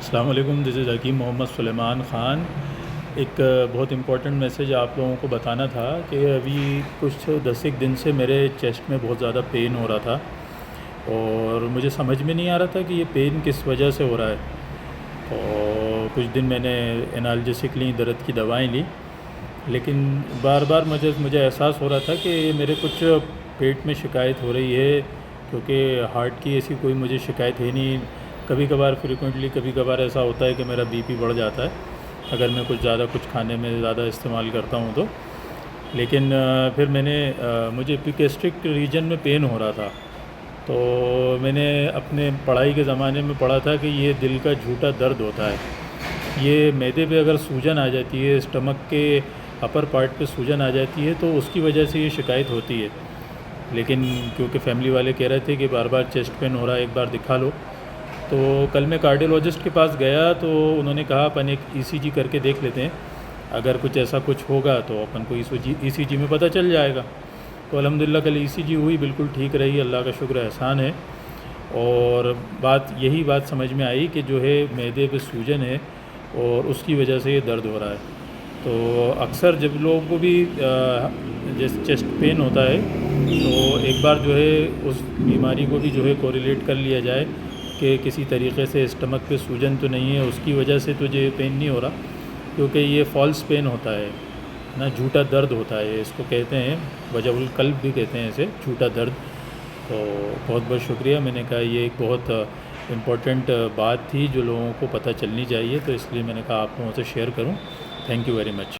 السلام علیکم، دس از حکیم محمد سلیمان خان۔ ایک بہت امپورٹنٹ میسیج آپ لوگوں کو بتانا تھا کہ ابھی کچھ 10 دن سے میرے چیسٹ میں بہت زیادہ پین ہو رہا تھا اور مجھے سمجھ میں نہیں آ رہا تھا کہ یہ پین کس وجہ سے ہو رہا ہے۔ اور کچھ دن میں نے انالجیسک لی، درد کی دوائیں لی، لیکن بار بار مجھے احساس ہو رہا تھا کہ میرے کچھ پیٹ میں شکایت ہو رہی ہے، کیونکہ ہارٹ کی ایسی کوئی مجھے شکایت ہے نہیں۔ کبھی کبھار فریکوینٹلی کبھی کبھار ایسا ہوتا ہے کہ میرا بی پی بڑھ جاتا ہے اگر میں کچھ کھانے میں زیادہ استعمال کرتا ہوں تو، لیکن پھر مجھے ایپیگیسٹرک ریجن میں پین ہو رہا تھا، تو میں نے اپنے پڑھائی کے زمانے میں پڑھا تھا کہ یہ دل کا جھوٹا درد ہوتا ہے۔ یہ معدے پہ اگر سوجن آ جاتی ہے، اسٹمک کے اپر پارٹ پہ سوجن آ جاتی ہے تو اس کی وجہ سے یہ شکایت ہوتی ہے، لیکن کیونکہ فیملی والے کہہ رہے تھے کہ بار بار چیسٹ پین ہو رہا ہے، ایک بار دکھا لو، تو کل میں کارڈیولوجسٹ کے پاس گیا تو انہوں نے کہا اپن ایک ای سی جی کر کے دیکھ لیتے ہیں، اگر کچھ ہوگا تو اپن کو ای سی جی میں پتہ چل جائے گا۔ تو الحمدللہ کل ای سی جی ہوئی، بالکل ٹھیک رہی، اللہ کا شکر احسان ہے۔ اور یہی بات سمجھ میں آئی کہ جو ہے معدے پہ سوجن ہے اور اس کی وجہ سے یہ درد ہو رہا ہے۔ تو اکثر جب لوگوں کو بھی جیسے چیسٹ پین ہوتا ہے تو ایک بار جو ہے اس بیماری کو بھی جو ہے کوریلیٹ کر لیا جائے کہ کسی طریقے سے اسٹمک پہ سوجن تو نہیں ہے، اس کی وجہ سے تجھے پین نہیں ہو رہا، کیونکہ یہ فالس پین ہوتا ہے نا، جھوٹا درد ہوتا ہے، اس کو کہتے ہیں وجع القلب بھی کہتے ہیں اسے، جھوٹا درد۔ تو بہت بہت شکریہ، میں نے کہا یہ ایک بہت امپورٹنٹ بات تھی جو لوگوں کو پتہ چلنی چاہیے، تو اس لیے میں نے کہا آپ لوگوں سے شیئر کروں۔ Thank you very much.